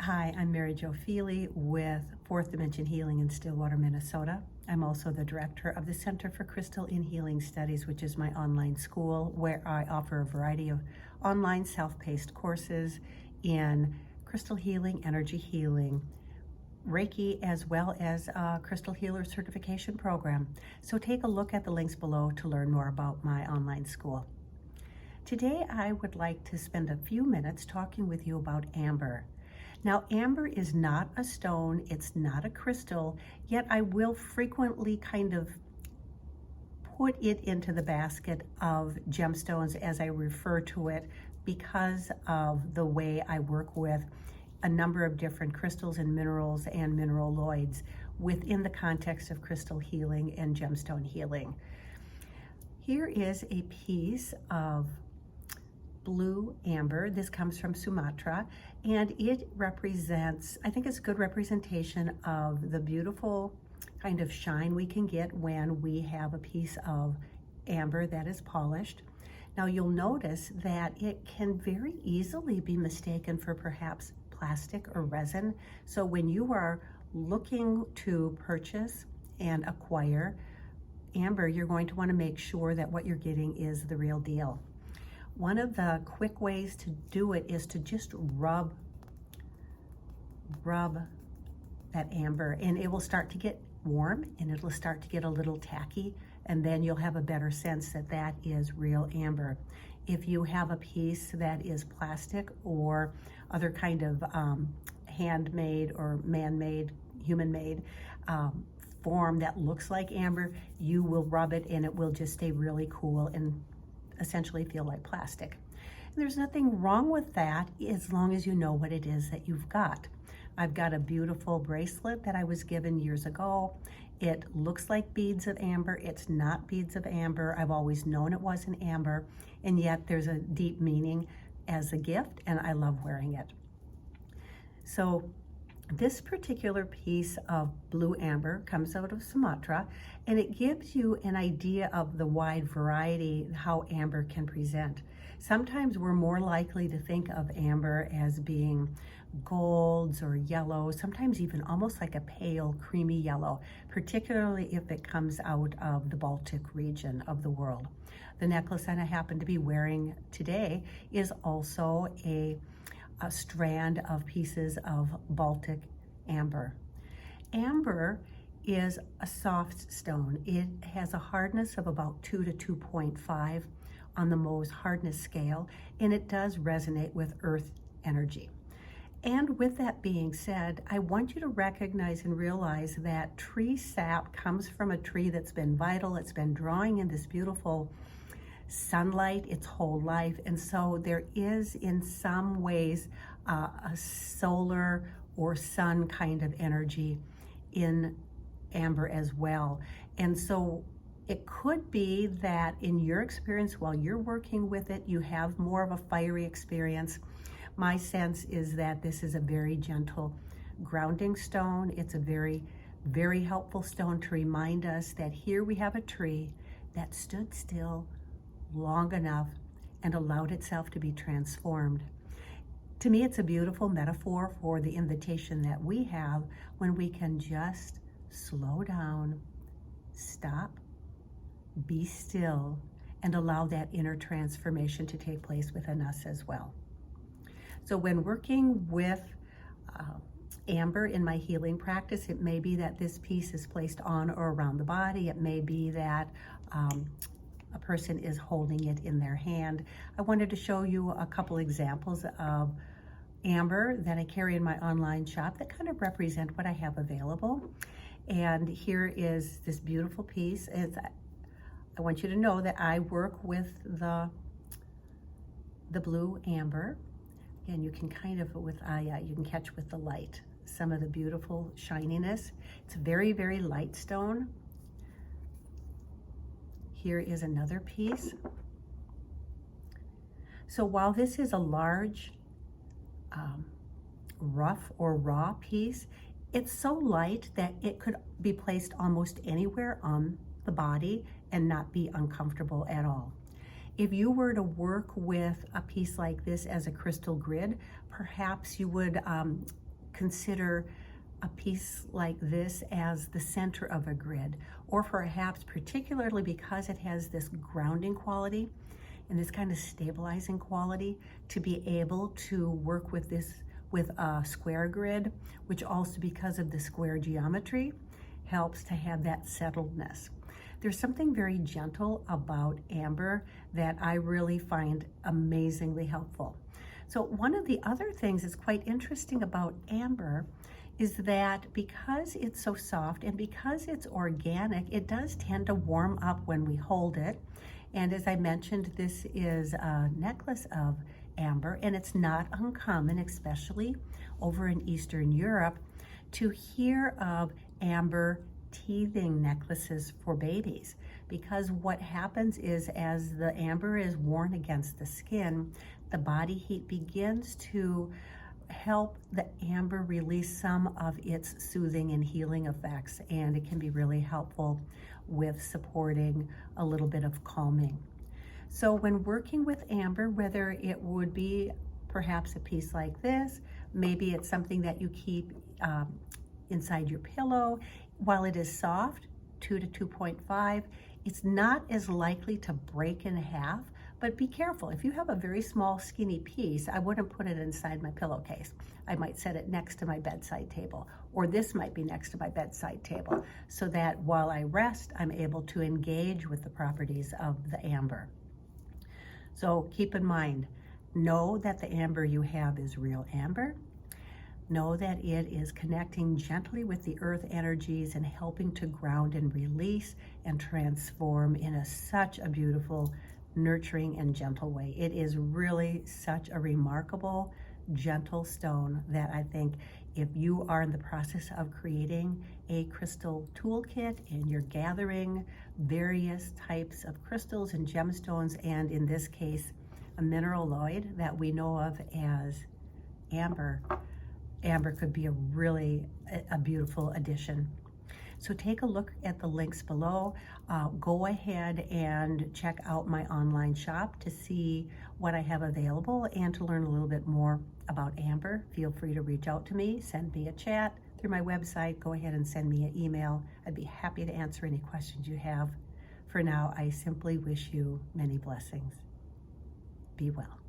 Hi, I'm Maryjo with Fourth Dimension Healing in Stillwater, Minnesota. I'm also the director of the Center for Crystal in Healing Studies, which is my online school where I offer a variety of online self-paced courses in crystal healing, energy healing, Reiki, as well as a crystal healer certification program. So take a look at the links below to learn more about my online school. Today, I would like to spend a few minutes talking with you about amber. Now, amber is not a stone, it's not a crystal, yet I will frequently kind of put it into the basket of gemstones as I refer to it because of the way I work with a number of different crystals and minerals and mineraloids within the context of crystal healing and gemstone healing. Here is a piece of blue amber. This comes from Sumatra, and it represents, I think it's a good representation of the beautiful kind of shine we can get when we have a piece of amber that is polished. Now you'll notice that it can very easily be mistaken for perhaps plastic or resin. So when you are looking to purchase and acquire amber, you're going to want to make sure that what you're getting is the real deal. One of the quick ways to do it is to just rub that amber, and it will start to get warm and it'll start to get a little tacky, and then you'll have a better sense that that is real amber. If you have a piece that is plastic or other kind of handmade or man-made, human-made form that looks like amber, you will rub it and it will just stay really cool and essentially feel like plastic. And there's nothing wrong with that as long as you know what it is that you've got. I've got a beautiful bracelet that I was given years ago. It looks like beads of amber. It's not beads of amber. I've always known it wasn't amber, and yet there's a deep meaning as a gift, and I love wearing it. So this particular piece of blue amber comes out of Sumatra, and it gives you an idea of the wide variety how amber can present. Sometimes we're more likely to think of amber as being golds or yellow, sometimes even almost like a pale creamy yellow, particularly if it comes out of the Baltic region of the world. The necklace that I happen to be wearing today is also a strand of pieces of Baltic amber. Amber is a soft stone. It has a hardness of about 2 to 2.5 on the Mohs hardness scale, and it does resonate with earth energy. And with that being said, I want you to recognize and realize that tree sap comes from a tree that's been vital. It's been drawing in this beautiful sunlight its whole life, and so there is in some ways a solar or sun kind of energy in amber as well. And so it could be that in your experience while you're working with it, you have more of a fiery experience. My sense is that this is a very gentle grounding stone. It's a very, very helpful stone to remind us that here we have a tree that stood still long enough and allowed itself to be transformed. To me, it's a beautiful metaphor for the invitation that we have when we can just slow down, stop, be still, and allow that inner transformation to take place within us as well. So when working with amber in my healing practice, it may be that this piece is placed on or around the body. It may be that a person is holding it in their hand. I wanted to show you a couple examples of amber that I carry in my online shop that kind of represent what I have available. And here is this beautiful piece. I want you to know that I work with the blue amber, and you can kind of you can catch with the light some of the beautiful shininess. It's a very, very light stone. Here is another piece. So while this is a large, rough or raw piece, it's so light that it could be placed almost anywhere on the body and not be uncomfortable at all. If you were to work with a piece like this as a crystal grid, perhaps you would consider a piece like this as the center of a grid, or perhaps particularly because it has this grounding quality and this kind of stabilizing quality, to be able to work with this with a square grid, which also, because of the square geometry, helps to have that settledness. There's something very gentle about amber that I really find amazingly helpful. So one of the other things that's quite interesting about amber is that because it's so soft and because it's organic, it does tend to warm up when we hold it. And as I mentioned, this is a necklace of amber, and it's not uncommon, especially over in Eastern Europe, to hear of amber teething necklaces for babies, because what happens is, as the amber is worn against the skin, the body heat begins to help the amber release some of its soothing and healing effects, and it can be really helpful with supporting a little bit of calming. So when working with amber, whether it would be perhaps a piece like this, maybe it's something that you keep inside your pillow, while it is soft, 2 to 2.5, it's not as likely to break in half. But be careful. If you have a very small, skinny piece, I wouldn't put it inside my pillowcase. I might set it next to my bedside table, or this might be next to my bedside table, so that while I rest, I'm able to engage with the properties of the amber. So keep in mind, know that the amber you have is real amber. Know that it is connecting gently with the earth energies and helping to ground and release and transform in such a beautiful, nurturing and gentle way. It is really such a remarkable, gentle stone that I think if you are in the process of creating a crystal toolkit and you're gathering various types of crystals and gemstones, and in this case, a mineraloid that we know of as amber, amber could be a beautiful addition. So take a look at the links below. Go ahead and check out my online shop to see what I have available and to learn a little bit more about amber. Feel free to reach out to me, send me a chat through my website. Go ahead and send me an email. I'd be happy to answer any questions you have. For now, I simply wish you many blessings. Be well.